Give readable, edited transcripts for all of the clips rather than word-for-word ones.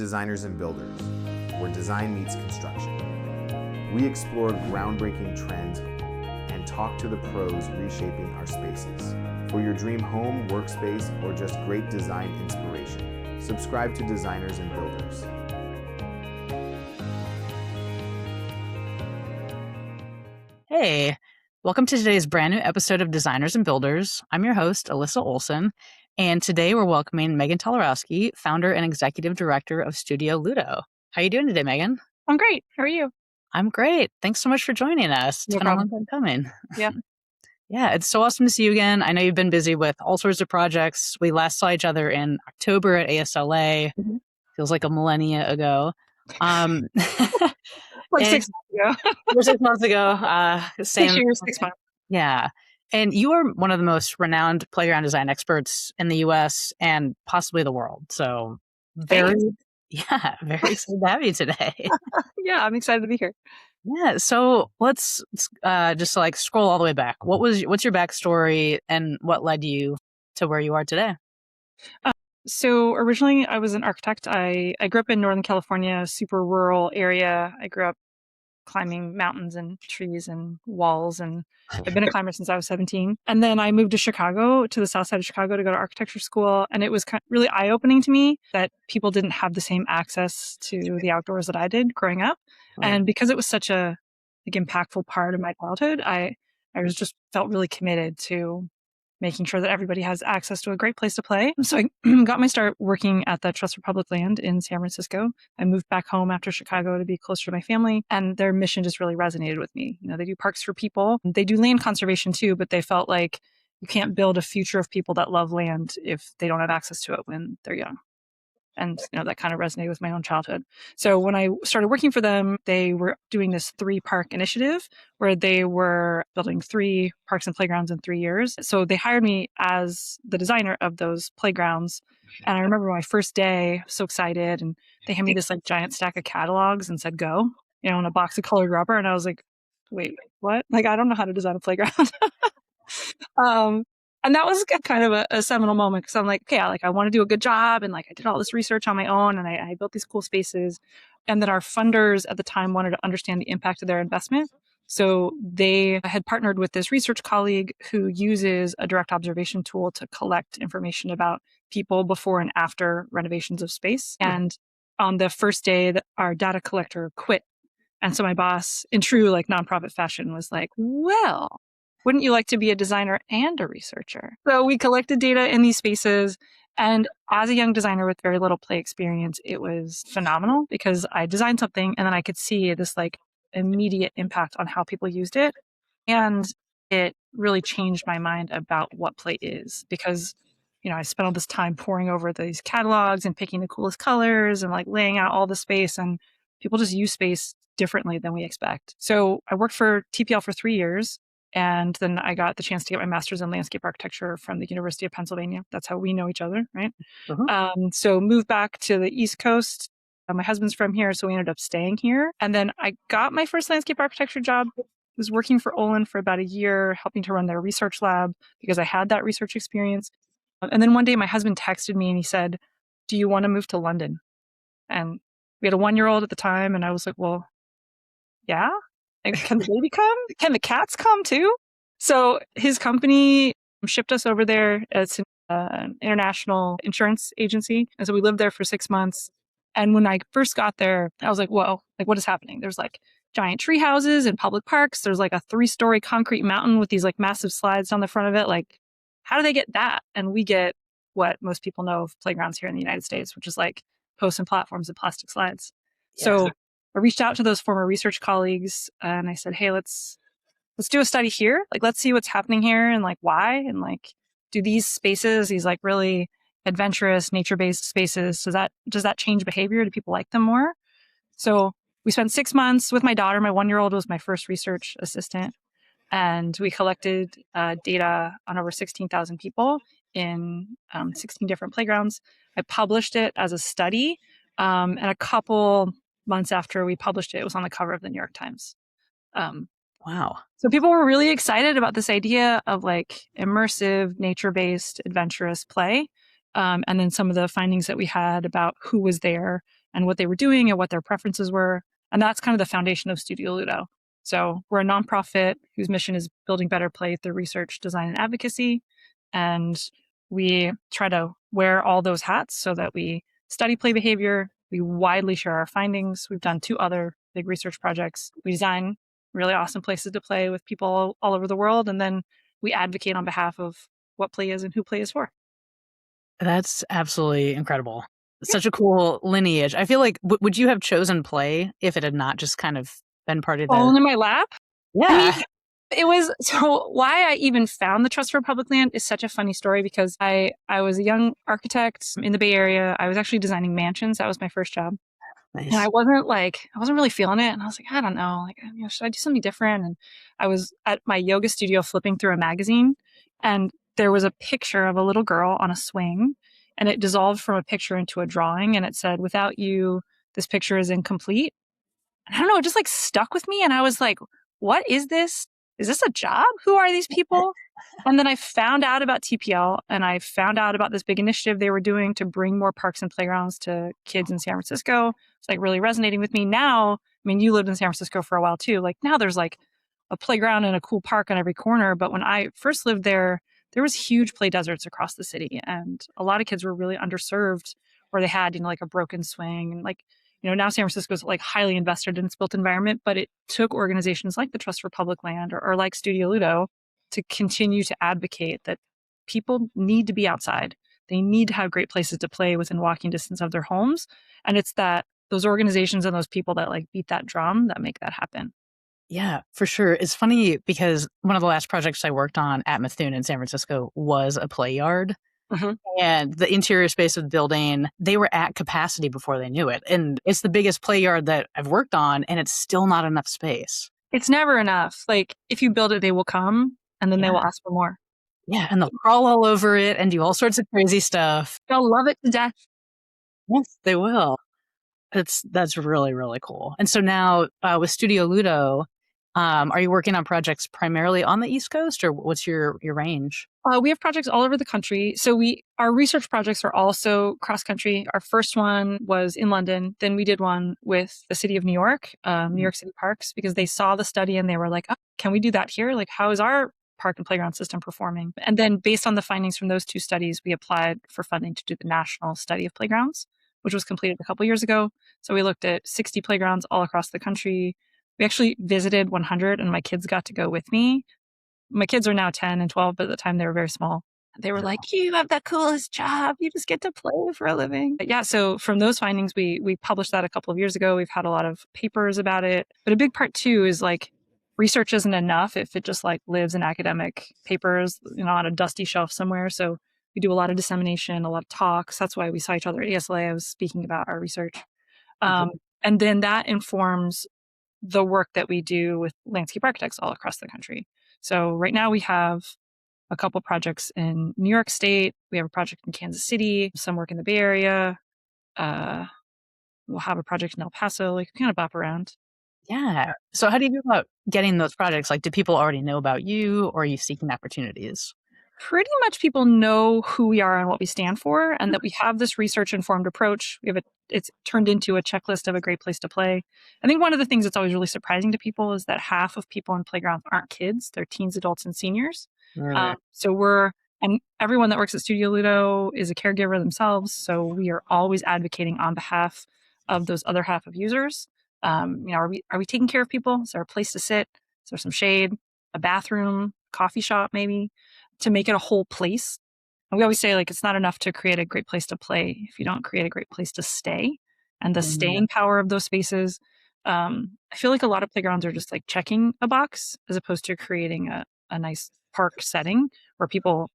Designers and Builders, where design meets construction. We explore groundbreaking trends and talk to the pros reshaping our spaces. For your dream home, workspace, or just great design inspiration, subscribe to Designers and Builders. Hey, welcome to today's brand new episode of Designers and Builders. I'm your host, Alyssa Olson, and today we're welcoming Meghan Talarowski, founder and executive director of Studio Ludo. How are you doing today, Meghan? I'm great. How are you? I'm great. Thanks so much for joining us. It's No been problem. a long time coming. Yeah. Yeah, it's so awesome to see you again. I know you've been busy with all sorts of projects. We last saw each other in October at ASLA. Mm-hmm. Feels like a millennia ago. Like 6 months ago. 6 months ago. 6 years, 6 months. Yeah. And you are one of the most renowned playground design experts in the US and possibly the world. So very excited to have you today. Yeah, I'm excited to be here. Yeah. So let's just like scroll all the way back. What's your backstory and what led you to where you are today? So originally I was an architect. I grew up in Northern California, super rural area. I grew up climbing mountains and trees and walls, and I've been a climber since I was 17. And then I moved to Chicago, to the south side of Chicago, to go to architecture school. And it was really eye-opening to me that people didn't have the same access to the outdoors that I did growing up. And because it was such a impactful part of my childhood, I was just felt really committed to making sure that everybody has access to a great place to play. So I got my start working at the Trust for Public Land in San Francisco. I moved back home after Chicago to be closer to my family, and their mission just really resonated with me. You know, they do parks for people. They do land conservation too, but they felt like you can't build a future of people that love land if they don't have access to it when they're young. And, you know, that kind of resonated with my own childhood. So when I started working for them, they were doing this 3-park initiative where they were building 3 parks and playgrounds in 3 years. So they hired me as the designer of those playgrounds. And I remember my first day, I was so excited. And they handed me this like giant stack of catalogs and said, go, you know, in a box of colored rubber. And I was like, wait, what? Like, I don't know how to design a playground. And that was kind of a seminal moment because I'm like, okay, I want to do a good job. And like, I did all this research on my own and I built these cool spaces. And then our funders at the time wanted to understand the impact of their investment. So they had partnered with this research colleague who uses a direct observation tool to collect information about people before and after renovations of space. And on the first day, our data collector quit. And so my boss, in true like nonprofit fashion, was like, well, wouldn't you like to be a designer and a researcher? So we collected data in these spaces. And as a young designer with very little play experience, it was phenomenal because I designed something and then I could see this like immediate impact on how people used it. And it really changed my mind about what play is because, you know, I spent all this time poring over these catalogs and picking the coolest colors and like laying out all the space, and people just use space differently than we expect. So I worked for TPL for 3 years. And then I got the chance to get my master's in landscape architecture from the University of Pennsylvania. That's how we know each other, right? So moved back to the East Coast. My husband's from here, so we ended up staying here. And then I got my first landscape architecture job. I was working for Olin for about a year, helping to run their research lab because I had that research experience. And then one day my husband texted me and he said, do you want to move to London? And we had a 1-year-old at the time. And I was like, well, yeah. And can the baby come? Can the cats come too? So his company shipped us over there. It's an international insurance agency. And so we lived there for 6 months. And when I first got there, I was like, whoa, like what is happening? There's like giant tree houses and public parks. There's like a 3-story concrete mountain with these like massive slides on the front of it. Like, how do they get that? And we get what most people know of playgrounds here in the United States, which is like posts and platforms and plastic slides. Yeah. So I reached out to those former research colleagues and I said, hey, let's do a study here. Like, let's see what's happening here and like why. And like, do these spaces, these like really adventurous nature-based spaces, does that change behavior? Do people like them more? So we spent 6 months with my daughter. My 1-year-old was my first research assistant. And we collected data on over 16,000 people in 16 different playgrounds. I published it as a study. And a couple months after we published it, it was on the cover of the New York Times. Wow. So people were really excited about this idea of like immersive, nature-based, adventurous play. And then some of the findings that we had about who was there and what they were doing and what their preferences were. And that's kind of the foundation of Studio Ludo. So we're a nonprofit whose mission is building better play through research, design, and advocacy. And we try to wear all those hats so that we study play behavior. We widely share our findings. We've done 2 other big research projects. We design really awesome places to play with people all over the world. And then we advocate on behalf of what play is and who play is for. That's absolutely incredible. Such a cool lineage. I feel like, would you have chosen play if it had not just kind of been part of the... All in my lap? I Yeah. mean, it was, so why I even found the Trust for Public Land is such a funny story, because I was a young architect in the Bay Area. I was actually designing mansions. That was my first job. And I Nice. wasn't really feeling it. And I was like, I don't know, like, should I do something different? And I was at my yoga studio flipping through a magazine, and there was a picture of a little girl on a swing, and it dissolved from a picture into a drawing. And it said, "Without you, this picture is incomplete." And I don't know, it just like stuck with me. And I was like, what is this? Is this a job? Who are these people? And then I found out about TPL, and I found out about this big initiative they were doing to bring more parks and playgrounds to kids in San Francisco. It's like really resonating with me now. I mean, you lived in San Francisco for a while too. Like now there's like a playground and a cool park on every corner. But when I first lived there, there was huge play deserts across the city. And a lot of kids were really underserved, where they had, like a broken swing. And like, now San Francisco is like highly invested in its built environment, but it took organizations like the Trust for Public Land or like Studio Ludo to continue to advocate that people need to be outside. They need to have great places to play within walking distance of their homes. And it's that those organizations and those people that like beat that drum that make that happen. Yeah, for sure. It's funny because one of the last projects I worked on at Methuen in San Francisco was a play yard. Mm-hmm. And the interior space of the building, they were at capacity before they knew it. And it's the biggest play yard that I've worked on, and it's still not enough space. It's never enough. Like if you build it, they will come, and then they will ask for more. Yeah, and they'll crawl all over it and do all sorts of crazy stuff. They'll love it to death. Yes, they will. That's really, really cool. And so now with Studio Ludo, are you working on projects primarily on the East Coast, or what's your range? We have projects all over the country. So our research projects are also cross country. Our first one was in London. Then we did one with the city of New York, New York City Parks, because they saw the study and they were like, oh, can we do that here? Like, how is our park and playground system performing? And then based on the findings from those 2 studies, we applied for funding to do the national study of playgrounds, which was completed a couple years ago. So we looked at 60 playgrounds all across the country. We actually visited 100, and my kids got to go with me. My kids are now 10 and 12, but at the time they were very small. They were like, you have the coolest job. You just get to play for a living. But yeah, so from those findings, we published that a couple of years ago. We've had a lot of papers about it. But a big part too is like research isn't enough if it just like lives in academic papers, on a dusty shelf somewhere. So we do a lot of dissemination, a lot of talks. That's why we saw each other at ESLA. I was speaking about our research. And then that informs the work that we do with landscape architects all across the country. So right now we have a couple projects in New York State. We have a project in Kansas City, some work in the Bay Area. We'll have a project in El Paso, like kind of bop around. Yeah. So how do you go about getting those projects? Like, do people already know about you, or are you seeking opportunities? Pretty much people know who we are and what we stand for, and that we have this research-informed approach. It's turned into a checklist of a great place to play. I think one of the things that's always really surprising to people is that half of people in playgrounds aren't kids. They're teens, adults, and seniors. Really? And everyone that works at Studio Ludo is a caregiver themselves. So we are always advocating on behalf of those other half of users. Are we taking care of people? Is there a place to sit? Is there some shade? A bathroom? Coffee shop, maybe? To make it a whole place. And we always say, like, it's not enough to create a great place to play if you don't create a great place to stay. And the staying power of those spaces, I feel like a lot of playgrounds are just like checking a box as opposed to creating a nice park setting where people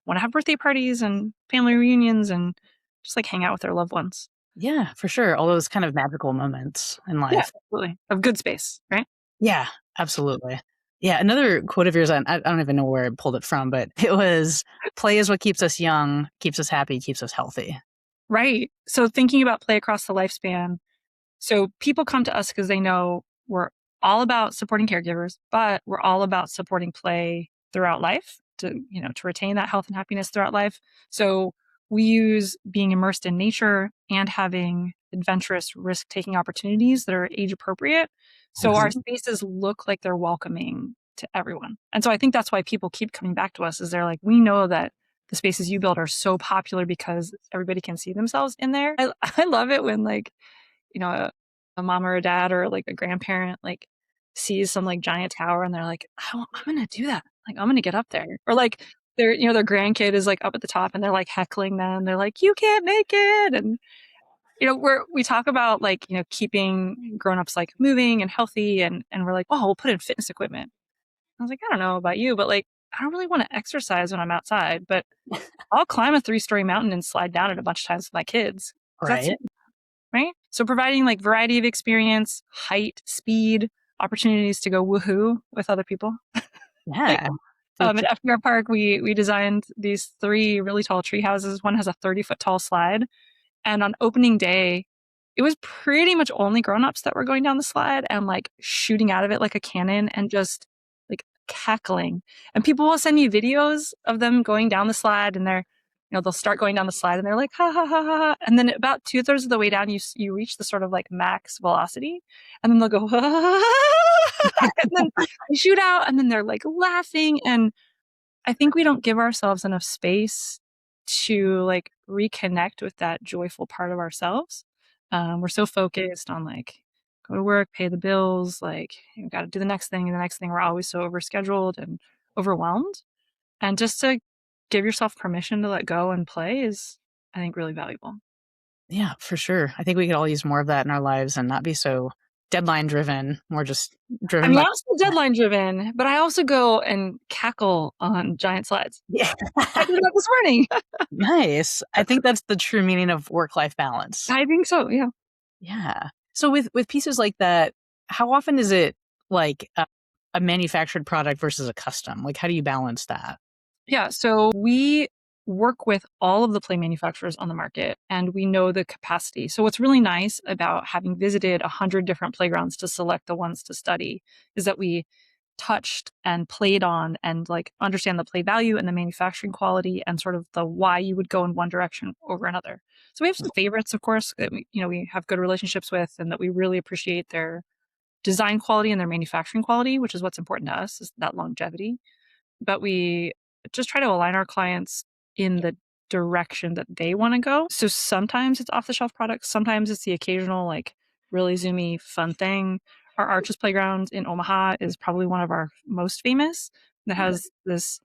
want to have birthday parties and family reunions and just like hang out with their loved ones. Yeah, for sure. All those kind of magical moments in life. Yeah, absolutely. Of good space, right? Yeah, absolutely. Yeah, another quote of yours, I don't even know where I pulled it from, but it was, play is what keeps us young, keeps us happy, keeps us healthy. Right. So thinking about play across the lifespan. So people come to us because they know we're all about supporting caregivers, but we're all about supporting play throughout life to retain that health and happiness throughout life. So we use being immersed in nature and having adventurous risk-taking opportunities that are age appropriate. So our spaces look like they're welcoming to everyone. And so I think that's why people keep coming back to us, is they're like, we know that the spaces you build are so popular because everybody can see themselves in there. I love it when like, a mom or a dad or like a grandparent like sees some like giant tower and they're like, I'm going to do that. Like, I'm going to get up there. Or like their grandkid is like up at the top and they're like heckling them. They're like, you can't make it. And, we talk about like, keeping grownups like moving and healthy. And we're like, oh, we'll put in fitness equipment. I was like, I don't know about you, but like, I don't really want to exercise when I'm outside, but I'll climb a 3-story mountain and slide down it a bunch of times with my kids. That's Right. right. So providing like variety of experience, height, speed, opportunities to go woohoo with other people. Like, Yeah. at FDR Park, we designed these 3 really tall tree houses. One has a 30-foot tall slide. And on opening day, it was pretty much only grownups that were going down the slide and like shooting out of it like a cannon and just like cackling. And people will send me videos of them going down the slide and they'll start going down the slide and they're like, ha ha ha ha. Ha. And then about 2/3 of the way down, you reach the sort of like max velocity and then they'll go, ha, ha, ha, ha. And then they shoot out and then they're like laughing. And I think we don't give ourselves enough space to like reconnect with that joyful part of ourselves. We're so focused on like go to work, pay the bills, like you got to do the next thing and the next thing. We're always so overscheduled and overwhelmed. And just to give yourself permission to let go and play is, I think, really valuable. Yeah, for sure. I think we could all use more of that in our lives and not be so deadline driven, more just driven by. I'm still deadline driven, but I also go and cackle on giant slides. Yeah. I did that this morning. Nice. I think that's the true meaning of work-life balance. I think so. Yeah. Yeah. So with pieces like that, how often is it like a manufactured product versus a custom? Like, how do you balance that? Yeah, so we work with all of the play manufacturers on the market and we know the capacity. So what's really nice about having visited 100 different playgrounds to select the ones to study is that we touched and played on and like understand the play value and the manufacturing quality and sort of the why you would go in one direction over another. So we have some favorites, of course, that we have good relationships with and that we really appreciate their design quality and their manufacturing quality, which is what's important to us, is that longevity. But we just try to align our clients in the direction that they want to go. So sometimes it's off the shelf products, sometimes it's the occasional like really zoomy fun thing. Our Arches Playground in Omaha is probably one of our most famous that has this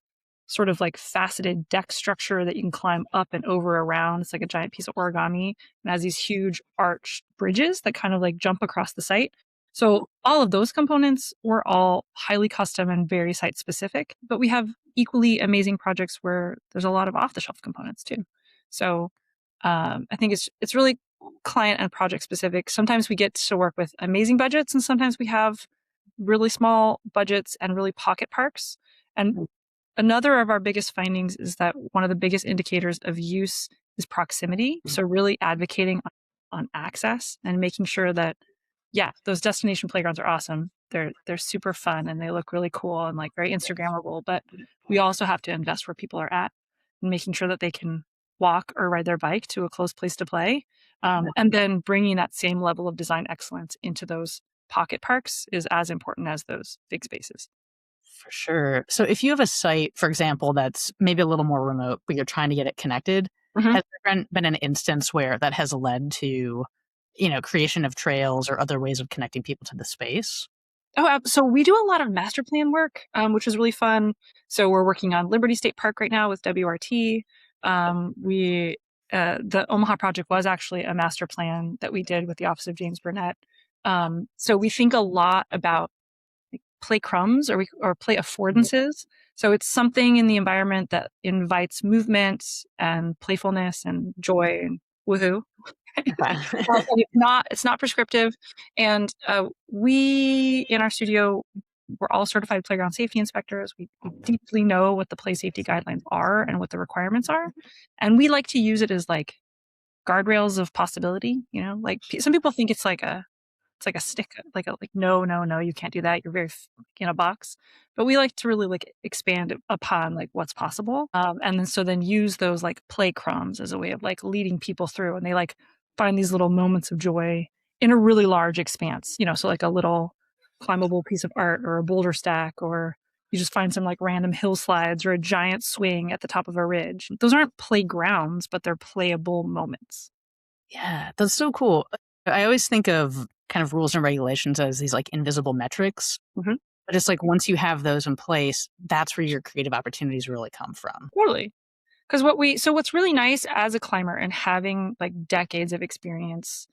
sort of like faceted deck structure that you can climb up and over around. It's like a giant piece of origami and has these huge arched bridges that kind of like jump across the site. So all of those components were all highly custom and very site specific, but we have equally amazing projects where there's a lot of off the shelf components too. So I think it's really client and project specific. Sometimes we get to work with amazing budgets and sometimes we have really small budgets and really pocket parks. And another of our biggest findings is that one of the biggest indicators of use is proximity. So really advocating on access and making sure that, yeah, those destination playgrounds are awesome. They're super fun and they look really cool and like very Instagrammable, but we also have to invest where people are at and making sure that they can walk or ride their bike to a close place to play. And then bringing that same level of design excellence into those pocket parks is as important as those big spaces. For sure. So if you have a site, for example, that's maybe a little more remote, but you're trying to get it connected, has there been an instance where that has led to, creation of trails or other ways of connecting people to the space? Oh, so we do a lot of master plan work, which is really fun. So we're working on Liberty State Park right now with WRT. The Omaha project was actually a master plan that we did with the Office of James Burnett. So we think a lot about like play crumbs or play affordances. So it's something in the environment that invites movement and playfulness and joy and woohoo. It's not prescriptive. And we in our studio, we're all certified playground safety inspectors. We deeply know what the play safety guidelines are and what the requirements are. And we like to use it as like guardrails of possibility. Like some people think it's like a it's like a stick, like no, no, no, you can't do that. You're very in a box. But we like to really like expand upon like what's possible. And then so then use those like play crumbs as a way of like leading people through, and they like find these little moments of joy in a really large expanse, so like a little climbable piece of art or a boulder stack, or you just find some like random hill slides or a giant swing at the top of a ridge. Those aren't playgrounds, but they're playable moments. Yeah, that's so cool. I always think of kind of rules and regulations as these like invisible metrics. Mhm. But it's like once you have those in place, that's where your creative opportunities really come from. Totally. Because what's really nice as a climber and having like decades of experience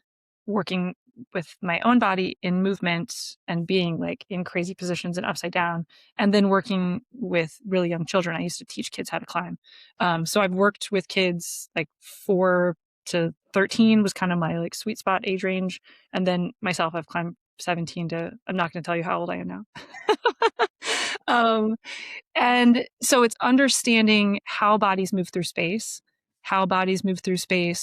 working with my own body in movement and being like in crazy positions and upside down, and then working with really young children. I used to teach kids how to climb. So I've worked with kids like 4 to 13 was kind of my like sweet spot age range. And then myself, I've climbed 17 to, I'm not going to tell you how old I am now. um, and so it's understanding how bodies move through space,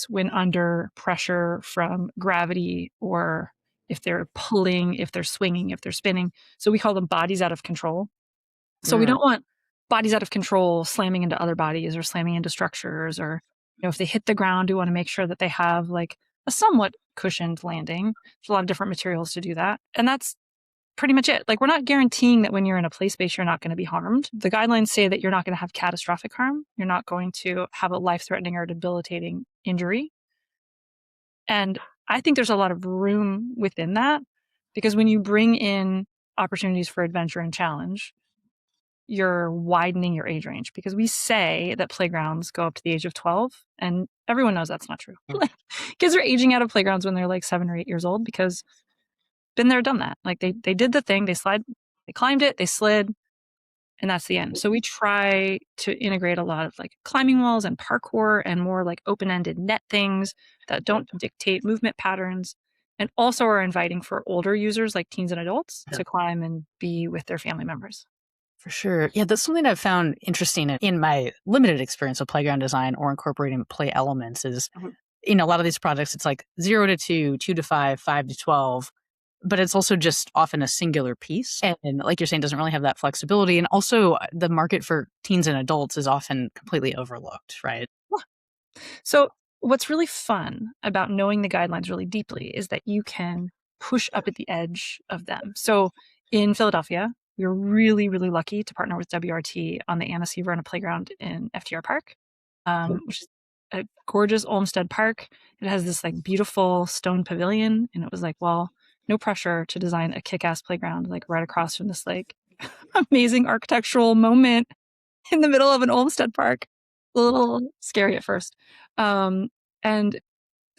when under pressure from gravity, or if they're pulling, if they're swinging, if they're spinning. So we call them bodies out of control. So we don't want bodies out of control slamming into other bodies or slamming into structures, or if they hit the ground, we want to make sure that they have like a somewhat cushioned landing. There's a lot of different materials to do that. And that's pretty much it. Like, we're not guaranteeing that when you're in a play space, you're not going to be harmed. The guidelines say that you're not going to have catastrophic harm. You're not going to have a life-threatening or debilitating injury. And I think there's a lot of room within that, because when you bring in opportunities for adventure and challenge, you're widening your age range, because we say that playgrounds go up to the age of 12, and everyone knows that's not true. Like, kids are aging out of playgrounds when they're like 7 or 8 years old, because been there, done that. Like, they did the thing, they climbed it, they slid, and that's the end. So we try to integrate a lot of like climbing walls and parkour and more like open-ended net things that don't dictate movement patterns, and also are inviting for older users like teens and adults to climb and be with their family members. For sure. Yeah, that's something I've found interesting in my limited experience with playground design or incorporating play elements is, a lot of these projects, it's like 0 to 2, 2 to 5, 5 to 12, but it's also just often a singular piece. And like you're saying, doesn't really have that flexibility. And also the market for teens and adults is often completely overlooked, right? So what's really fun about knowing the guidelines really deeply is that you can push up at the edge of them. So in Philadelphia, we were really, really lucky to partner with WRT on the Anna C. Verna playground in FTR Park, which is a gorgeous Olmsted Park. It has this like beautiful stone pavilion, and it was like, well, no pressure to design a kick-ass playground like right across from this like amazing architectural moment in the middle of an Olmsted Park. A little scary at first. And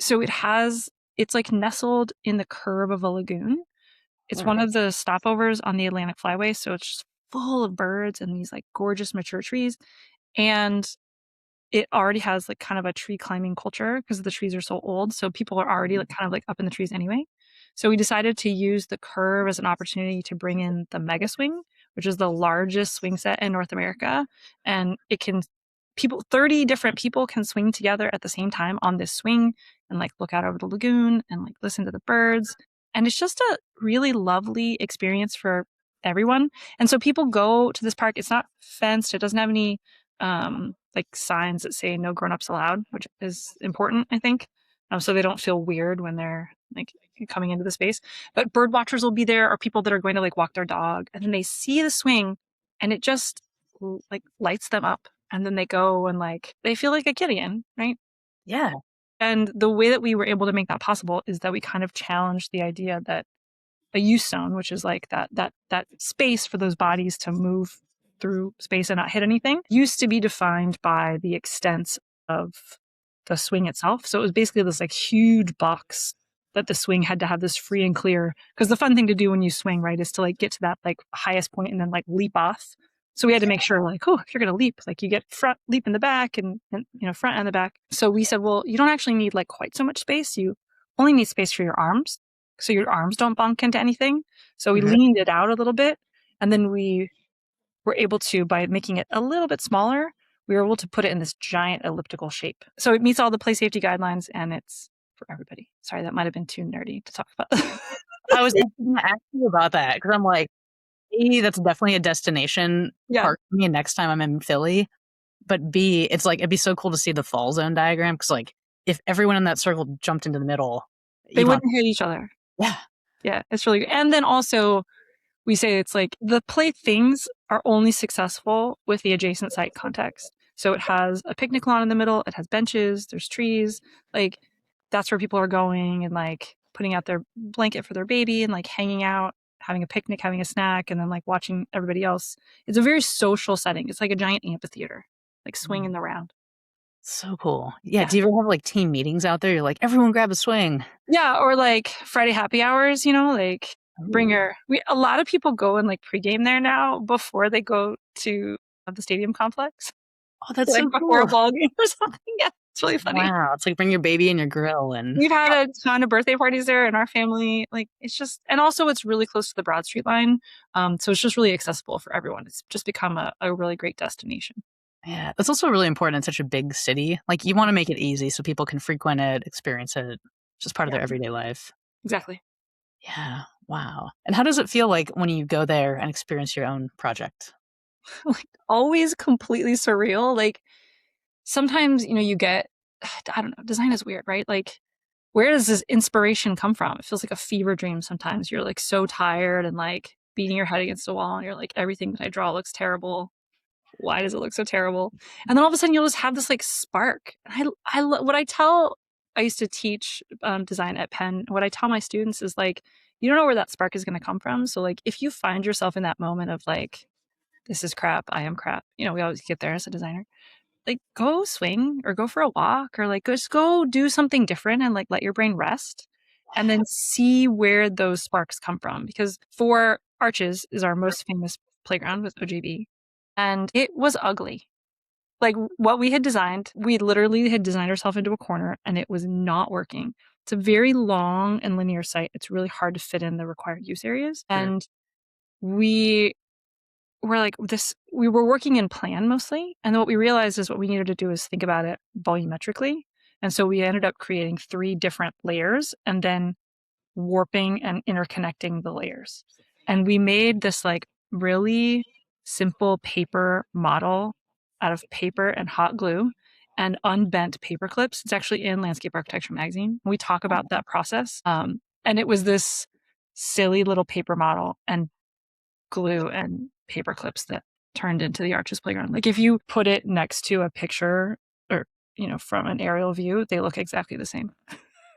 so it's like nestled in the curve of a lagoon. It's one of the stopovers on the Atlantic Flyway. So it's just full of birds and these like gorgeous mature trees. And it already has like kind of a tree climbing culture because the trees are so old. So people are already like kind of like up in the trees anyway. So we decided to use the curve as an opportunity to bring in the mega swing, which is the largest swing set in North America. And 30 different people can swing together at the same time on this swing and like look out over the lagoon and like listen to the birds. And it's just a really lovely experience for everyone. And so people go to this park. It's not fenced. It doesn't have any like signs that say no grown-ups allowed, which is important, I think. So they don't feel weird when they're like coming into the space. But bird watchers will be there, or people that are going to like walk their dog, and then they see the swing and it just like lights them up, and then they go and like they feel like a kid again, right? Yeah. And the way that we were able to make that possible is that we kind of challenged the idea that a use zone, which is like that space for those bodies to move through space and not hit anything, used to be defined by the extent of the swing itself. So it was basically this like huge box that the swing had to have this free and clear. Because the fun thing to do when you swing, right, is to like get to that like highest point and then like leap off. So we had to make sure like, oh, if you're going to leap, like you get front leap in the back and front and the back. So we said, well, you don't actually need like quite so much space. You only need space for your arms, so your arms don't bump into anything. So we leaned it out a little bit, and then we were able to, by making it a little bit smaller, we were able to put it in this giant elliptical shape. So it meets all the play safety guidelines, and it's for everybody. Sorry, that might have been too nerdy to talk about. I was going to ask you about that because I'm like, A, that's definitely a destination Yeah. park for me next time I'm in Philly. But B, it's like, it'd be so cool to see the fall zone diagram because, like, if everyone in that circle jumped into the middle, They even wouldn't hit each other. yeah. Yeah, it's really good. And then also, we say it's like the play things are only successful with the adjacent site context. So it has a picnic lawn in the middle, it has benches, there's trees. Like, that's where people are going and like putting out their blanket for their baby and like hanging out, having a picnic, having a snack, and then like watching everybody else. It's a very social setting. It's like a giant amphitheater, like swinging around. So cool. Yeah. Yeah. Do you ever have like team meetings out there? You're like, everyone grab a swing. Yeah, or like Friday happy hours, like bring Ooh. a lot of people go and like pregame there now before they go to the stadium complex. Oh, that's Like so before a cool. ball game or something. Yeah, it's really funny. Wow. It's like bring your baby and your grill and We've had a ton of birthday parties there in our family. Like it's just, and also it's really close to the Broad Street line. So it's just really accessible for everyone. It's just become a really great destination. yeah. That's also really important in such a big city. Like you want to make it easy so people can frequent it, experience it, just part of Yeah, their everyday life. exactly. Yeah. Wow. And how does it feel like when you go there and experience your own project? Like always completely surreal. Like sometimes, you get, I don't know, design is weird, right? Like where does this inspiration come from? It feels like a fever dream sometimes. You're like so tired and like beating your head against a wall and you're like, everything that I draw looks terrible. Why does it look so terrible? And then all of a sudden you'll just have this like spark. What I used to teach design at Penn. What I tell my students is like, you don't know where that spark is going to come from. So like, if you find yourself in that moment of like, this is crap, I am crap. We always get there as a designer. Like, go swing or go for a walk or like just go do something different and like let your brain rest and then see where those sparks come from. Because for Arches is our most famous playground with OGB. And it was ugly. Like what we had designed, we literally had designed ourselves into a corner and it was not working. It's a very long and linear site. It's really hard to fit in the required use areas. Sure. And we were like we were working in plan mostly. And then what we realized is what we needed to do is think about it volumetrically. And so we ended up creating 3 different layers and then warping and interconnecting the layers. And we made this like really simple paper model out of paper and hot glue and unbent paper clips. It's actually in Landscape Architecture magazine. We talk about that process. And it was this silly little paper model and glue and paper clips that turned into the Arches playground. Like if you put it next to a picture or, from an aerial view, they look exactly the same.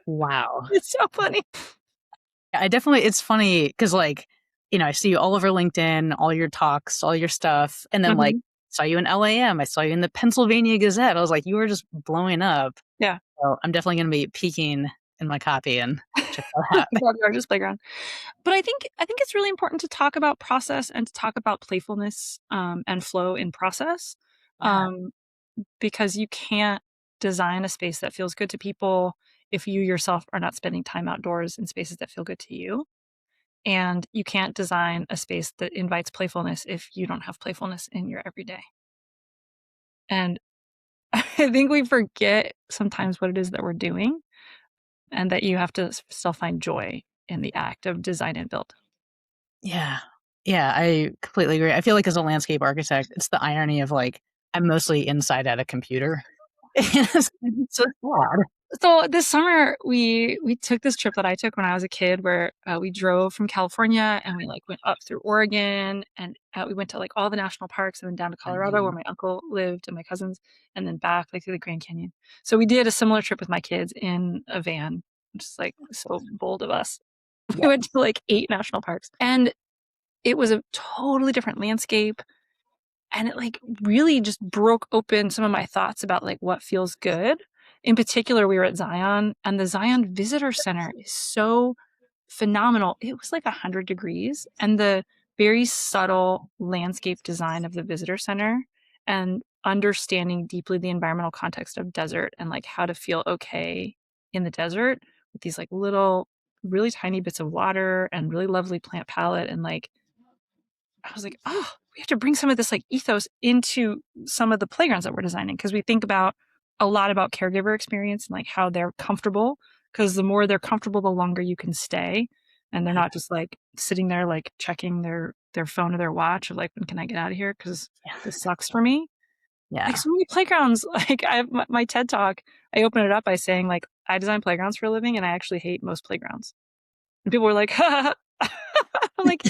Wow. It's so funny. It's funny because like, I see you all over LinkedIn, all your talks, all your stuff. And then like, saw you in LAM. I saw you in the Pennsylvania Gazette. I was like, you were just blowing up. Yeah. So I'm definitely going to be peeking in my copy and check that out. The Arches playground. But I think it's really important to talk about process and to talk about playfulness and flow in process, because you can't design a space that feels good to people if you yourself are not spending time outdoors in spaces that feel good to you. And you can't design a space that invites playfulness if you don't have playfulness in your everyday. And I think we forget sometimes what it is that we're doing and that you have to still find joy in the act of design and build. Yeah. Yeah, I completely agree. I feel like as a landscape architect, it's the irony of like, I'm mostly inside at a computer. It's so sad. So this summer we took this trip that I took when I was a kid where we drove from California and we like went up through Oregon and we went to like all the national parks and then down to Colorado where my uncle lived and my cousins and then back like through the Grand Canyon. So we did a similar trip with my kids in a van, which is like so bold of us. We went to like 8 national parks and it was a totally different landscape. And it like really just broke open some of my thoughts about like what feels good. In particular, we were at Zion and the Zion Visitor Center is so phenomenal. It was like 100 degrees and the very subtle landscape design of the visitor center and understanding deeply the environmental context of desert and like how to feel okay in the desert with these like little really tiny bits of water and really lovely plant palette and like I was like, oh, we have to bring some of this like ethos into some of the playgrounds that we're designing because we think about a lot about caregiver experience and like how they're comfortable because the more they're comfortable, the longer you can stay. and they're not just like sitting there like checking their phone or their watch of like, when can I get out of here because this sucks for me. Yeah. Like so many playgrounds, like I have my TED talk, I open it up by saying like, I design playgrounds for a living and I actually hate most playgrounds. And people were like, I'm like,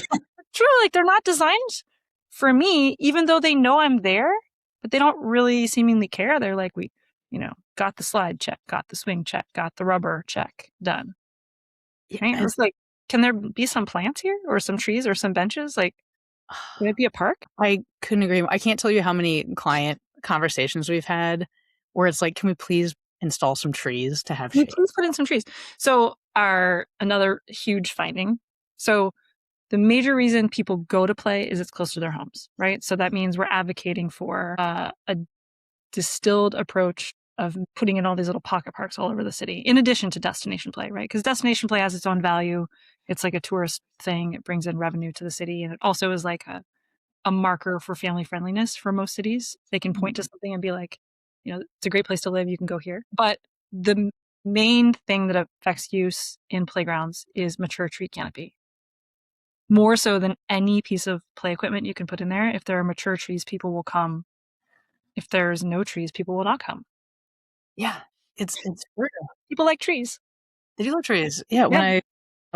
true, like they're not designed for me, even though they know I'm there, but they don't really seemingly care. They're like, we, got the slide, check, got the swing, check, got the rubber, check, done. Right? Yeah. It's like, can there be some plants here or some trees or some benches? Like, can it be a park? I couldn't agree more. I can't tell you how many client conversations we've had where it's like, can we please install some trees to have Can we shade? please put in some trees? So another huge finding. So the major reason people go to play is it's close to their homes, right? So that means we're advocating for a distilled approach of putting in all these little pocket parks all over the city, in addition to destination play, right? Because destination play has its own value. It's like a tourist thing. It brings in revenue to the city. And it also is like a marker for family friendliness for most cities. They can point to something and be like, it's a great place to live. You can go here. But the main thing that affects use in playgrounds is mature tree canopy. More so than any piece of play equipment you can put in there. If there are mature trees, people will come. If there's no trees, people will not come. Yeah. It's true. People like trees. They do love trees. Yeah. When I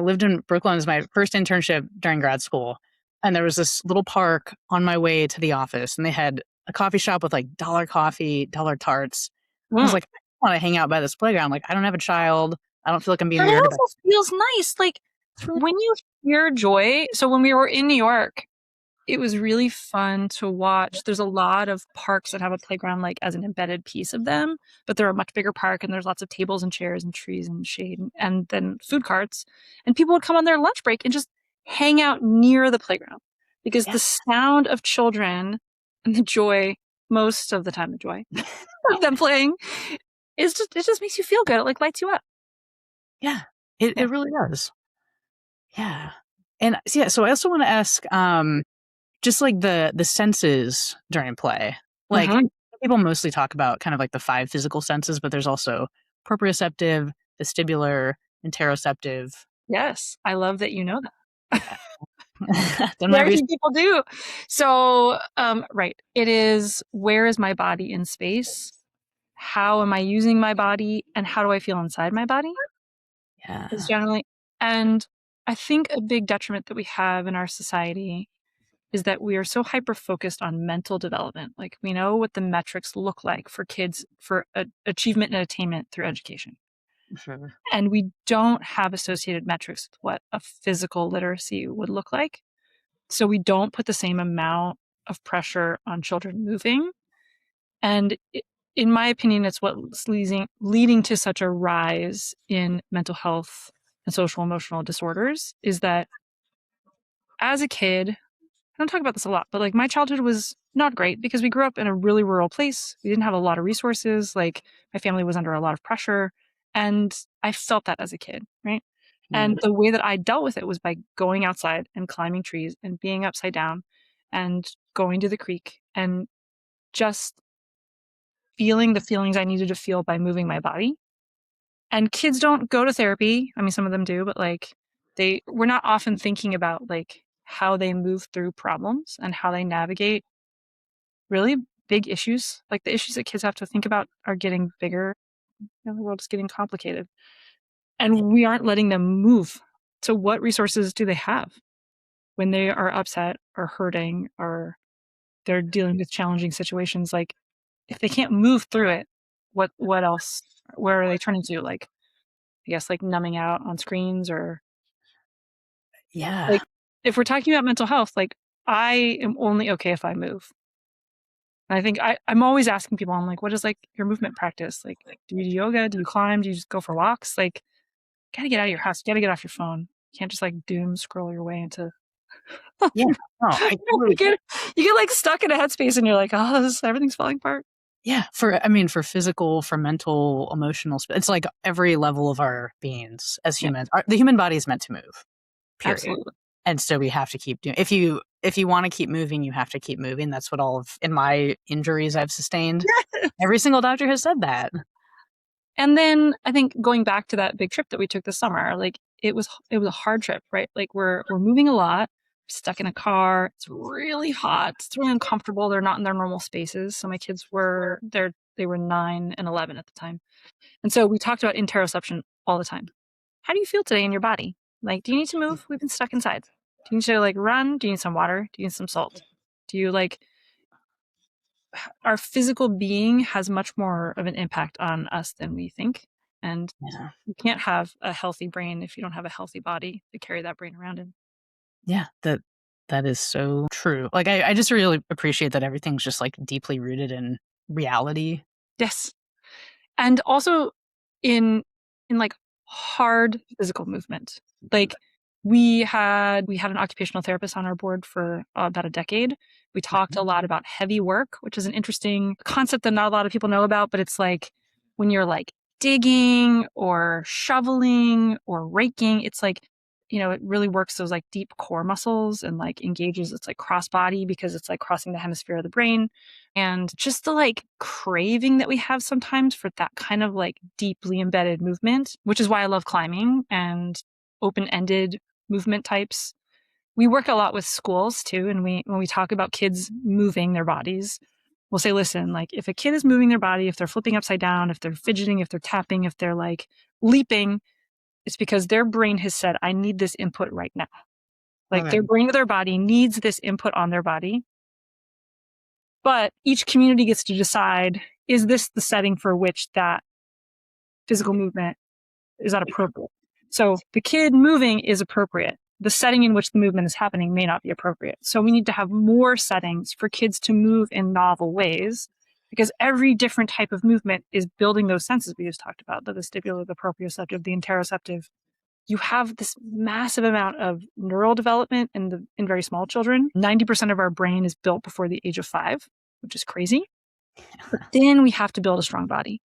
lived in Brooklyn, it was my first internship during grad school. And there was this little park on my way to the office, and they had a coffee shop with like $1 coffee, $1 tarts. I was like, I want to hang out by this playground. Like, I don't have a child. I don't feel like I'm being But weird it about also feels nice. Like when you hear joy. So when we were in New York, it was really fun to watch. There's a lot of parks that have a playground like as an embedded piece of them, but they're a much bigger park and there's lots of tables and chairs and trees and shade and then food carts. And people would come on their lunch break and just hang out near the playground because the sound of children and the joy, most of the time the joy of them playing it just makes you feel good. It like lights you up. Yeah, it really does. Yeah. And so I also want to ask, just like the senses during play. Like people mostly talk about kind of like the 5 physical senses, but there's also proprioceptive, vestibular, interoceptive. Yes, I love that you know that. Very few people do. So, right. It is, where is my body in space? How am I using my body? And how do I feel inside my body? Yeah. Is generally, and I think a big detriment that we have in our society is that we are so hyper-focused on mental development. Like we know what the metrics look like for kids for achievement and attainment through education. Sure. And we don't have associated metrics with what a physical literacy would look like. So we don't put the same amount of pressure on children moving. And in my opinion, it's what's leading to such a rise in mental health and social emotional disorders is that as a kid, I don't talk about this a lot, but like my childhood was not great because we grew up in a really rural place. We didn't have a lot of resources. Like my family was under a lot of pressure. And I felt that as a kid, right? And the way that I dealt with it was by going outside and climbing trees and being upside down and going to the creek and just feeling the feelings I needed to feel by moving my body. And kids don't go to therapy. I mean, some of them do, but like we're not often thinking about like how they move through problems and how they navigate really big issues. Like the issues that kids have to think about are getting bigger. The world is getting complicated. And we aren't letting them move. So what resources do they have when they are upset or hurting or they're dealing with challenging situations? Like if they can't move through it, what else? Where are they turning to? Like, I guess like numbing out on screens or like if we're talking about mental health, like I am only okay if I move. And I think I'm always asking people, I'm like, what is like your movement practice? Like do you do yoga? Do you climb? Do you just go for walks? Like, you gotta get out of your house. You gotta get off your phone. You can't just like doom scroll your way into Yeah. No, I totally you get like stuck in a headspace and you're like, oh, everything's falling apart. Yeah. For physical, for mental, emotional, it's like every level of our beings as humans. The human body is meant to move. Period. Absolutely. And so we have to keep doing. If you want to keep moving, you have to keep moving. That's what all of in my injuries I've sustained. Every single doctor has said that. And then I think going back to that big trip that we took this summer, like it was a hard trip, right? Like we're moving a lot, stuck in a car. It's really hot. It's really uncomfortable. They're not in their normal spaces. So my kids were they were 9 and 11 at the time. And so we talked about interoception all the time. How do you feel today in your body? Like, do you need to move? We've been stuck inside. Do you need to like run? Do you need some water? Do you need some salt? Do you like our physical being has much more of an impact on us than we think. And Yeah. you can't have a healthy brain if you don't have a healthy body to carry that brain around in. Yeah, that is so true. Like, I just really appreciate that everything's just, like, deeply rooted in reality. Yes. And also in like hard physical movement. Like we had an occupational therapist on our board for about a decade. We talked a lot about heavy work, which is an interesting concept that not a lot of people know about, but it's like when you're like digging or shoveling or raking, it's like, it really works those like deep core muscles and like engages it's like cross body because it's like crossing the hemisphere of the brain. And just the like craving that we have sometimes for that kind of like deeply embedded movement, which is why I love climbing and open-ended movement types. We work a lot with schools too. And when we talk about kids moving their bodies, we'll say, listen, like if a kid is moving their body, if they're flipping upside down, if they're fidgeting, if they're tapping, if they're like leaping, it's because their brain has said, I need this input right now. Like their brain or their body needs this input on their body. But each community gets to decide, is this the setting for which that physical movement is that appropriate? So the kid moving is appropriate. The setting in which the movement is happening may not be appropriate. So we need to have more settings for kids to move in novel ways because every different type of movement is building those senses we just talked about, the vestibular, the proprioceptive, the interoceptive. You have this massive amount of neural development in very small children. 90% of our brain is built before the age of 5, which is crazy. But then we have to build a strong body.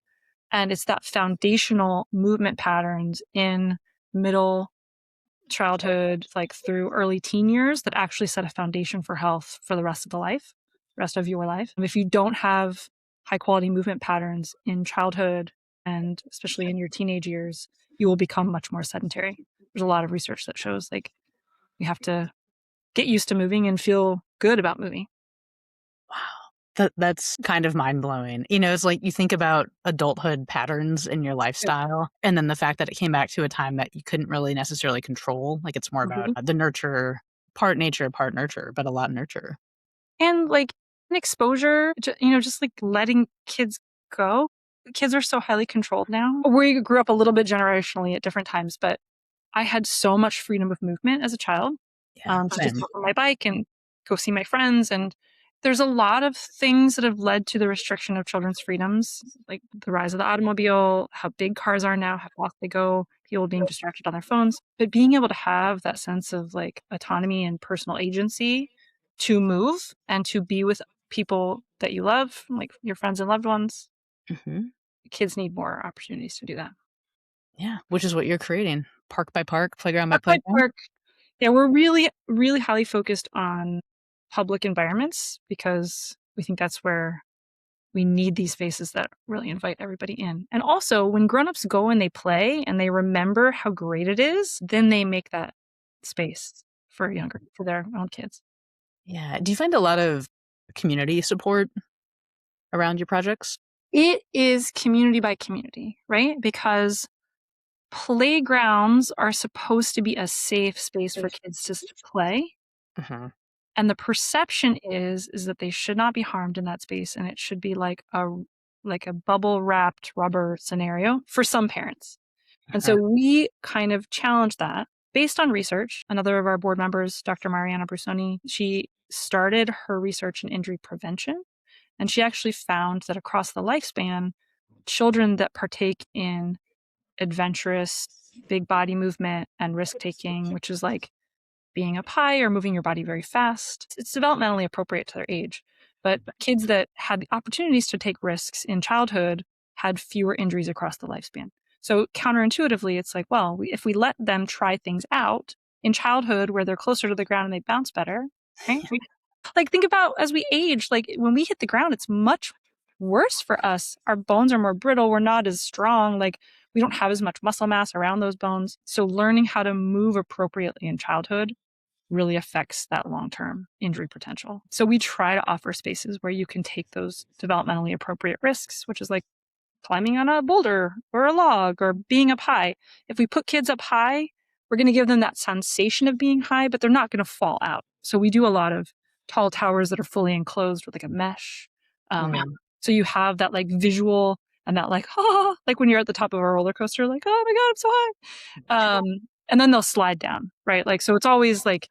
And it's that foundational movement patterns in middle childhood, like through early teen years, that actually set a foundation for health for the rest of your life. And if you don't have high quality movement patterns in childhood, and especially in your teenage years, you will become much more sedentary. There's a lot of research that shows like you have to get used to moving and feel good about moving. Wow. That's kind of mind-blowing. It's like you think about adulthood patterns in your lifestyle, and then the fact that it came back to a time that you couldn't really necessarily control. Like, it's more about the nurture, part nature, part nurture, but a lot nurture. And like an exposure, just like letting kids go. Kids are so highly controlled now. We grew up a little bit generationally at different times, but I had so much freedom of movement as a child. Yeah, To just hop on my bike and go see my friends. And there's a lot of things that have led to the restriction of children's freedoms, like the rise of the automobile, how big cars are now, how fast they go, people being distracted on their phones. But being able to have that sense of like autonomy and personal agency to move and to be with people that you love, like your friends and loved ones. Kids need more opportunities to do that. Yeah, which is what you're creating. Park by park, playground by playground. Park. Yeah, we're really, really highly focused on public environments because we think that's where we need these spaces that really invite everybody in. And also, when grown-ups go and they play and they remember how great it is, then they make that space for their own kids. Yeah. Do you find a lot of community support around your projects? It is community by community, right? Because playgrounds are supposed to be a safe space for kids to play. And the perception is that they should not be harmed in that space. And it should be like a bubble wrapped rubber scenario for some parents. And so we kind of challenge that based on research. Another of our board members, Dr. Mariana Brusoni, she started her research in injury prevention. And she actually found that across the lifespan, children that partake in adventurous big body movement and risk taking, which is like being up high or moving your body very fast, it's developmentally appropriate to their age. But kids that had the opportunities to take risks in childhood had fewer injuries across the lifespan. So counterintuitively, it's like, well, if we let them try things out in childhood where they're closer to the ground and they bounce better, right? Like think about as we age, like when we hit the ground, it's much worse for us. Our bones are more brittle. We're not as strong. Like we don't have as much muscle mass around those bones. So learning how to move appropriately in childhood really affects that long-term injury potential. So we try to offer spaces where you can take those developmentally appropriate risks, which is like climbing on a boulder or a log or being up high. If we put kids up high, we're going to give them that sensation of being high, but they're not going to fall out. So we do a lot of tall towers that are fully enclosed with like a mesh. So you have that like visual and that like, like when you're at the top of a roller coaster, like, oh my God, I'm so high. And then they'll slide down, right? Like, so it's always like,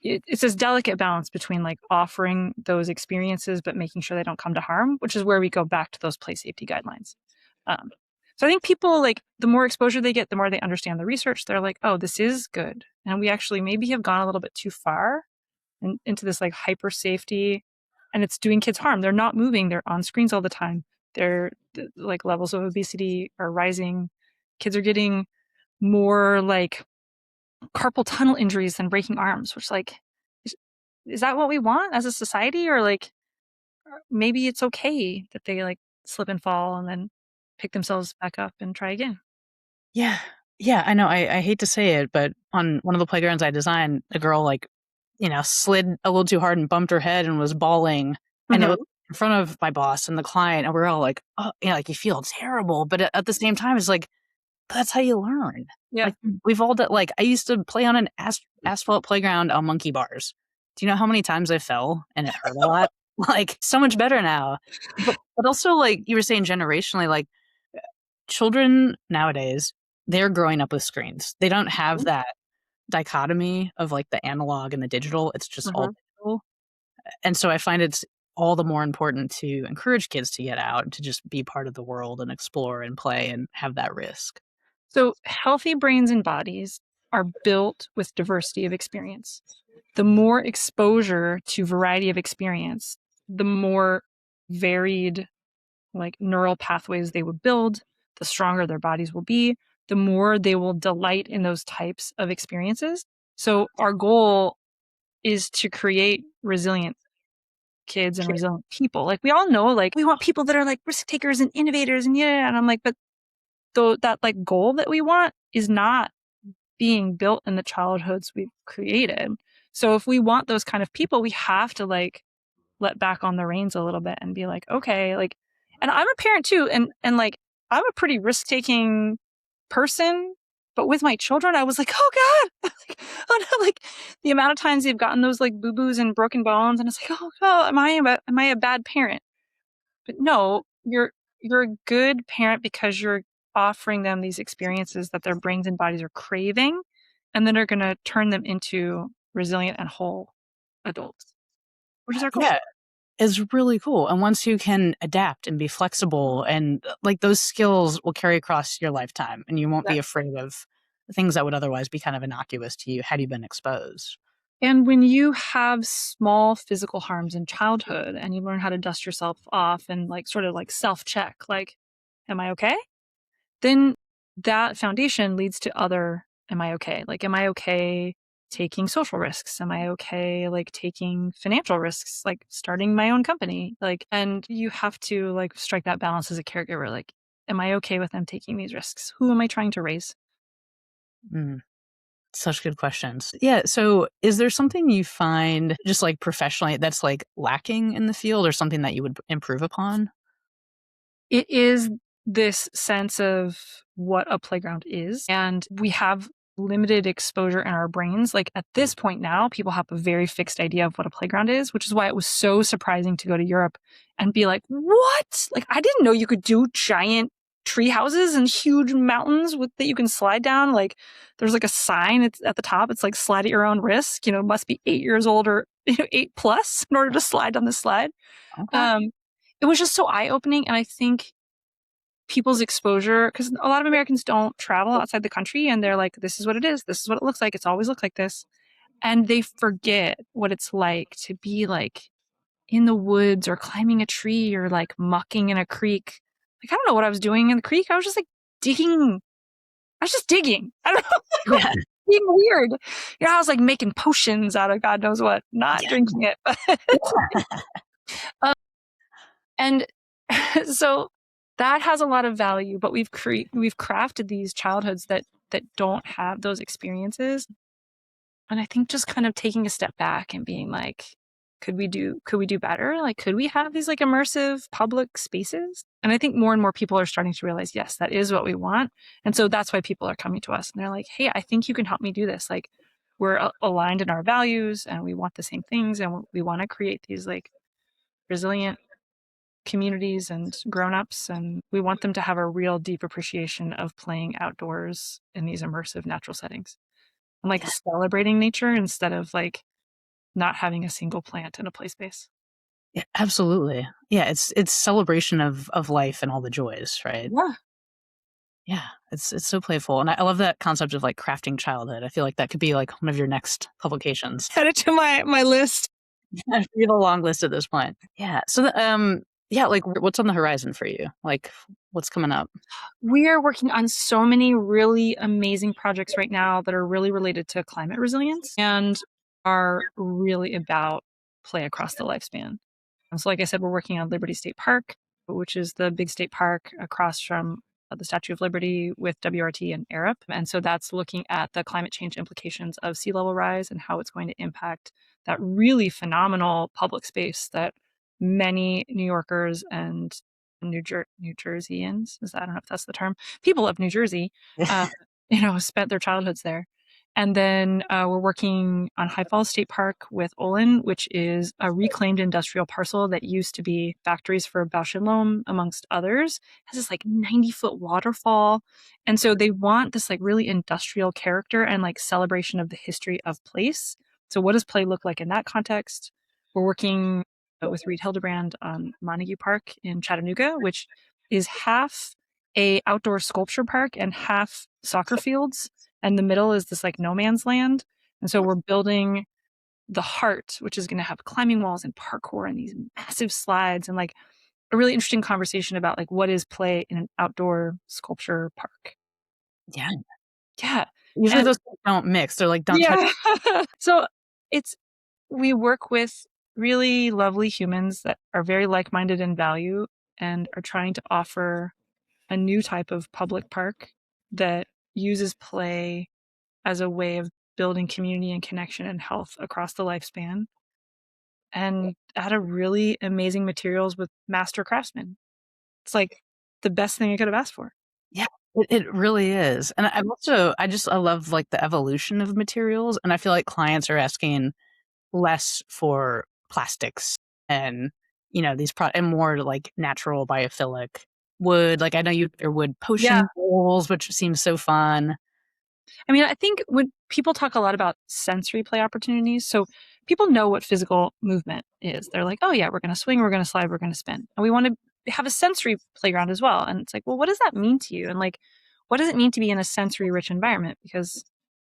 it's this delicate balance between like offering those experiences, but making sure they don't come to harm, which is where we go back to those play safety guidelines. So I think people like the more exposure they get, the more they understand the research. They're like, oh, this is good. And we actually maybe have gone a little bit too far into this like hyper safety, and it's doing kids harm. They're not moving. They're on screens all the time. Their like levels of obesity are rising. Kids are getting more like carpal tunnel injuries than breaking arms, which like, is that what we want as a society? Or like, maybe it's okay that they like slip and fall and then pick themselves back up and try again. Yeah. Yeah, I know. I hate to say it, but on one of the playgrounds I designed, a girl like, slid a little too hard and bumped her head and was bawling. And it was in front of my boss and the client, and we're all like, oh, like you feel terrible. But at the same time, it's like, that's how you learn. Yeah. Like we've all done, like I used to play on an asphalt playground on monkey bars. Do you know how many times I fell and it hurt a lot? Like so much better now. But also like you were saying generationally, like children nowadays, they're growing up with screens. They don't have that dichotomy of like the analog and the digital. It's just all digital. And so I find it's all the more important to encourage kids to get out and to just be part of the world and explore and play and have that risk. So healthy brains and bodies are built with diversity of experience. The more exposure to variety of experience, the more varied like neural pathways they will build, the stronger their bodies will be, the more they will delight in those types of experiences. So our goal is to create resilient kids and resilient people. Like we all know, like we want people that are like risk takers and innovators and and I'm like, but that like goal that we want is not being built in the childhoods we've created. So if we want those kind of people, we have to like let back on the reins a little bit and be like, okay, like, and I'm a parent too. And like, I'm a pretty risk-taking person, but with my children, I was like, oh God, like, oh no, like the amount of times they've gotten those like boo-boos and broken bones. And it's like, oh God, am I a bad parent? But no, you're a good parent because you're offering them these experiences that their brains and bodies are craving, and then are going to turn them into resilient and whole adults, which is our goal. Yeah, it's really cool. And once you can adapt and be flexible, and like those skills will carry across your lifetime, and you won't be afraid of things that would otherwise be kind of innocuous to you had you been exposed. And when you have small physical harms in childhood and you learn how to dust yourself off and like sort of like self-check, like, am I okay? Then that foundation leads to other, am I okay? Like, am I okay taking social risks? Am I okay like taking financial risks, like starting my own company? Like, and you have to like strike that balance as a caregiver. Like, am I okay with them taking these risks? Who am I trying to raise? Such good questions. Yeah. So is there something you find just like professionally that's like lacking in the field, or something that you would improve upon? It is this sense of what a playground is. And we have limited exposure in our brains. Like at this point now, people have a very fixed idea of what a playground is, which is why it was so surprising to go to Europe and be like, what? Like, I didn't know you could do giant tree houses and huge mountains that you can slide down. Like there's like a sign it's at the top. It's like slide at your own risk, must be 8 years old or 8+ in order to slide down the slide. Okay. It was just so eye-opening. And I think people's exposure, because a lot of Americans don't travel outside the country, and they're like, this is what it is. This is what it looks like. It's always looked like this. And they forget what it's like to be like in the woods or climbing a tree or like mucking in a creek. Like, I don't know what I was doing in the creek. I was just like digging. I was just digging. I don't know. Yeah. Being weird. I was like making potions out of God knows what, not drinking it. And so that has a lot of value, but we've crafted these childhoods that don't have those experiences. And I think just kind of taking a step back and being like, could we do better? Like, could we have these like immersive public spaces? And I think more and more people are starting to realize, yes, that is what we want. And so that's why people are coming to us and they're like, hey, I think you can help me do this. Like, we're aligned in our values and we want the same things. And we want to create these like resilient communities and grown-ups, and we want them to have a real deep appreciation of playing outdoors in these immersive natural settings and like celebrating nature instead of like not having a single plant in a play space. Yeah, absolutely. Yeah, it's celebration of life and all the joys, right? Yeah. Yeah, it's so playful, and I love that concept of like crafting childhood. I feel like that could be like one of your next publications. Add it to my list. We have a long list at this point. Yeah. So, yeah, like what's on the horizon for you? Like, what's coming up? We are working on so many really amazing projects right now that are really related to climate resilience and are really about play across the lifespan. So, like I said, we're working on Liberty State Park, which is the big state park across from the Statue of Liberty with WRT and Arup. And so that's looking at the climate change implications of sea level rise and how it's going to impact that really phenomenal public space that many New Yorkers and New Jerseyans, I don't know if that's the term, people of New Jersey, spent their childhoods there. And then we're working on High Falls State Park with Olin, which is a reclaimed industrial parcel that used to be factories for Bausch and Lomb, amongst others. It has this like 90-foot waterfall. And so they want this like really industrial character and like celebration of the history of place. So what does play look like in that context? We're working with Reed Hildebrand on Montague Park in Chattanooga, which is half a outdoor sculpture park and half soccer fields. And the middle is this like no man's land. And so we're building the heart, which is going to have climbing walls and parkour and these massive slides and like a really interesting conversation about like what is play in an outdoor sculpture park. Yeah. Yeah. Usually those don't mix. They're like, don't touch. So we work with really lovely humans that are very like-minded in value and are trying to offer a new type of public park that uses play as a way of building community and connection and health across the lifespan, and out of really amazing materials with master craftsmen. It's like the best thing I could have asked for. Yeah, it really is. And I love like the evolution of materials. And I feel like clients are asking less for plastics and, these and more like natural biophilic wood. Like I know your wood potion bowls, which seems so fun. I mean, I think when people talk a lot about sensory play opportunities, so people know what physical movement is. They're like, oh yeah, we're going to swing, we're going to slide, we're going to spin. And we want to have a sensory playground as well. And it's like, well, what does that mean to you? And like, what does it mean to be in a sensory rich environment? Because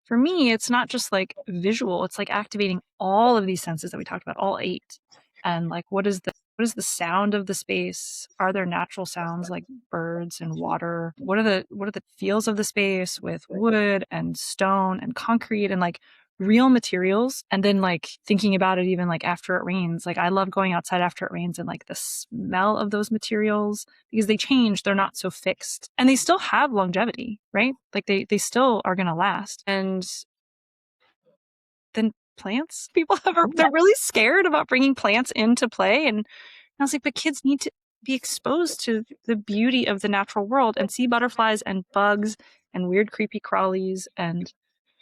for me, it's not just like visual, it's like activating all of these senses that we talked about, all 8. And like, what is the sound of the space? Are there natural sounds like birds and water? What are the feels of the space with wood and stone and concrete and like real materials? And then like thinking about it even like after it rains. Like I love going outside after it rains and like the smell of those materials because they change, they're not so fixed. And they still have longevity, right? Like they still are gonna last. And then plants, they're really scared about bringing plants into play. And I was like, but kids need to be exposed to the beauty of the natural world and see butterflies and bugs and weird creepy crawlies and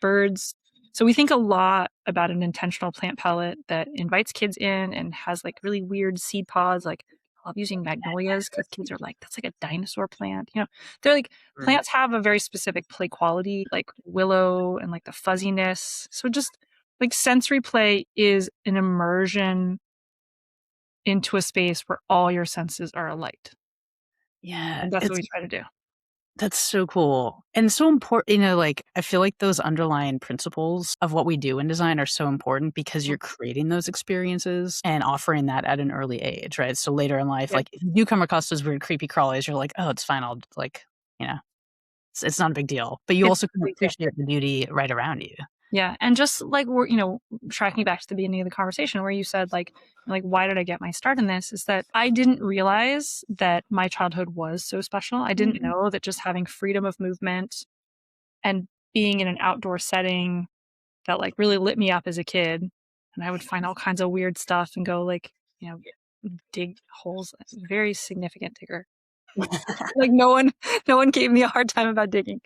birds. So we think a lot about an intentional plant palette that invites kids in and has like really weird seed pods. Like I love using magnolias because kids are like, that's like a dinosaur plant. They're like, plants have a very specific play quality, like willow and like the fuzziness. So just like sensory play is an immersion into a space where all your senses are alight. Yeah. And that's what we try to do. That's so cool. And so important, like I feel like those underlying principles of what we do in design are so important because you're creating those experiences and offering that at an early age, right? So later in life, like if you do come across those weird creepy crawlies, you're like, oh, it's fine. I'll like, it's not a big deal. But you also can appreciate the beauty right around you. Yeah. And just like we're, tracking back to the beginning of the conversation where you said like, why did I get my start in this? Is that I didn't realize that my childhood was so special. I didn't know that just having freedom of movement and being in an outdoor setting that like really lit me up as a kid. And I would find all kinds of weird stuff and go like, dig holes. Very significant digger. Like no one gave me a hard time about digging.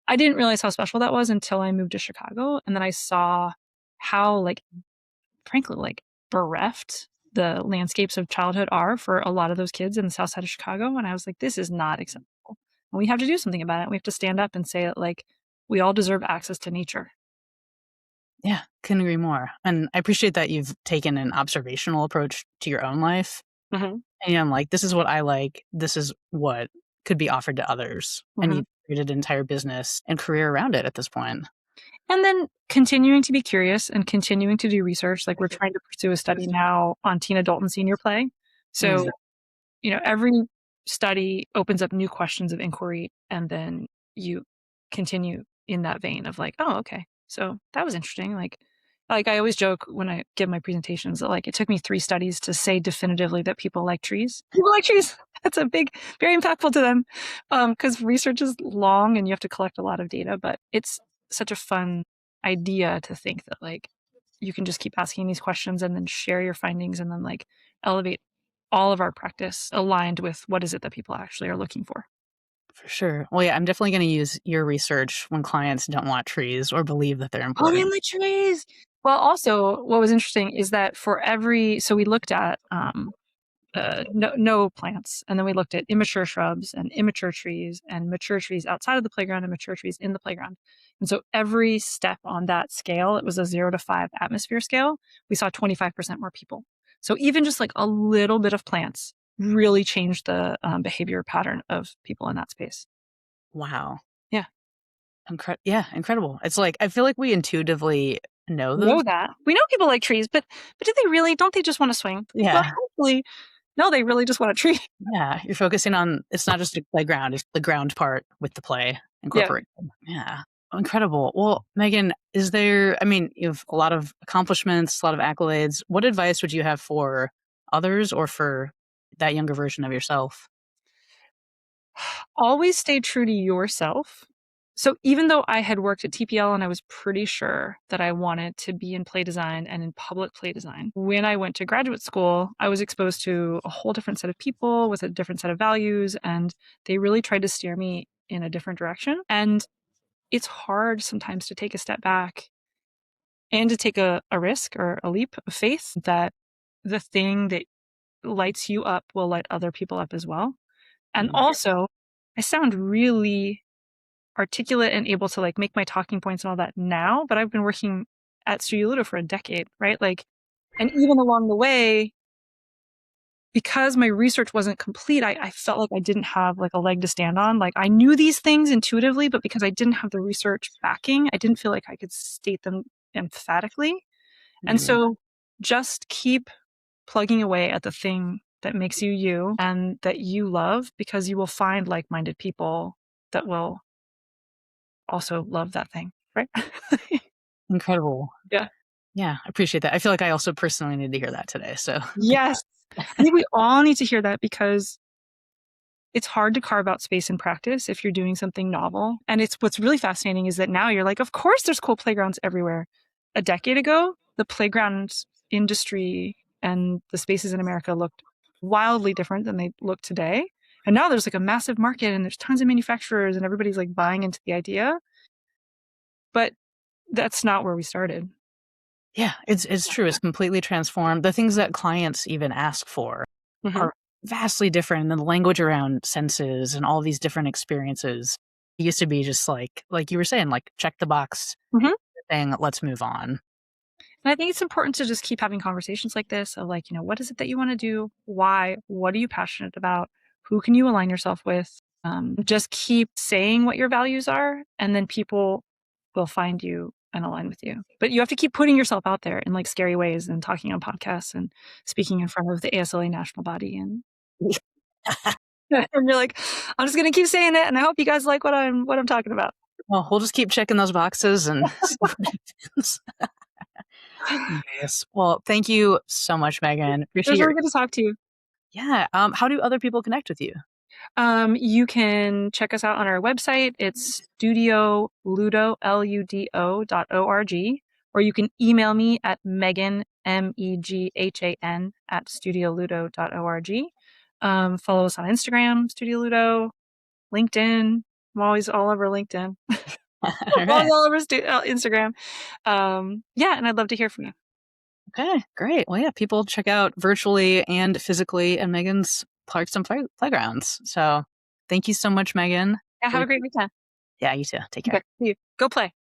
I didn't realize how special that was until I moved to Chicago. And then I saw how like, frankly, like bereft the landscapes of childhood are for a lot of those kids in the south side of Chicago. And I was like, this is not acceptable. And we have to do something about it. We have to stand up and say that like, we all deserve access to nature. Yeah, couldn't agree more. And I appreciate that you've taken an observational approach to your own life. And I'm like, this is what I like. This is what could be offered to others. And you created an entire business and career around it at this point. And then continuing to be curious and continuing to do research. Like we're trying to pursue a study now on teen, adult, and senior play. So, every study opens up new questions of inquiry, and then you continue in that vein of like, oh, okay. So that was interesting. Like I always joke when I give my presentations that like it took me 3 studies to say definitively that people like trees. People like trees. That's a big, very impactful to them. Because research is long and you have to collect a lot of data, but it's such a fun idea to think that like you can just keep asking these questions and then share your findings and then like elevate all of our practice aligned with what is it that people actually are looking for. For sure. Well, yeah, I'm definitely going to use your research when clients don't want trees or believe that they're important. Oh, they like trees. Well, also, what was interesting is that so we looked at no plants, and then we looked at immature shrubs and immature trees and mature trees outside of the playground and mature trees in the playground. And so every step on that scale, it was a 0 to 5 atmosphere scale, we saw 25% more people. So even just like a little bit of plants really changed the behavior pattern of people in that space. Wow. Yeah. Incredible. It's like, I feel like we intuitively know that. We know people like trees, but do they really? Don't they just want to swing? Yeah. Well, hopefully, no, they really just want a tree. Yeah. You're focusing on, it's not just a playground, it's the ground part with the play incorporated. Yeah. Incredible. Well, Meghan, you have a lot of accomplishments, a lot of accolades. What advice would you have for others or for that younger version of yourself? Always stay true to yourself. So even though I had worked at TPL and I was pretty sure that I wanted to be in play design and in public play design, when I went to graduate school, I was exposed to a whole different set of people with a different set of values, and they really tried to steer me in a different direction. And it's hard sometimes to take a step back and to take a risk or a leap of faith that the thing that lights you up will light other people up as well. And also, I sound really articulate and able to like make my talking points and all that now, but I've been working at Studio Ludo for a decade, right? Like, and even along the way, because my research wasn't complete, I felt like I didn't have like a leg to stand on. Like I knew these things intuitively, but because I didn't have the research backing, I didn't feel like I could state them emphatically. And so just keep plugging away at the thing that makes you you and that you love, because you will find like-minded people that will also love that thing, right? Incredible. Yeah. Yeah, I appreciate that. I feel like I also personally need to hear that today. So Yes. I think we all need to hear that, because it's hard to carve out space in practice if you're doing something novel. And it's what's really fascinating is that now you're like, of course there's cool playgrounds everywhere. A decade ago, the playground industry and the spaces in America looked wildly different than they look today. And now there's like a massive market and there's tons of manufacturers and everybody's like buying into the idea. But that's not where we started. Yeah, it's true. It's completely transformed. The things that clients even ask for are vastly different. And the language around senses and all these different experiences used to be just like you were saying, like check the box thing, let's move on. And I think it's important to just keep having conversations like this of like, what is it that you want to do? Why? What are you passionate about? Who can you align yourself with? Just keep saying what your values are, and then people will find you and align with you. But you have to keep putting yourself out there in like scary ways and talking on podcasts and speaking in front of the ASLA national body. And and you're like, I'm just going to keep saying it. And I hope you guys like what I'm talking about. Well, we'll just keep checking those boxes and see what happens. Nice. Well, thank you so much, Meghan. It Appreciate was your really good to talk to you. yeah. How do other people connect with you? You can check us out on our website. It's Studio Ludo, LUDO.org, or you can email me at Meghan, MEGHAN, at studioludo.org. Follow us on Instagram, Studio Ludo, LinkedIn. I'm always all over LinkedIn. All I'm right. always all over Instagram. Yeah, and I'd love to hear from you. Okay, great. Well, yeah, people check out virtually and physically at Meghan's parks and playgrounds. So thank you so much, Meghan. Yeah, have a great weekend. Yeah, you too. Take Okay, care. see you. Go play.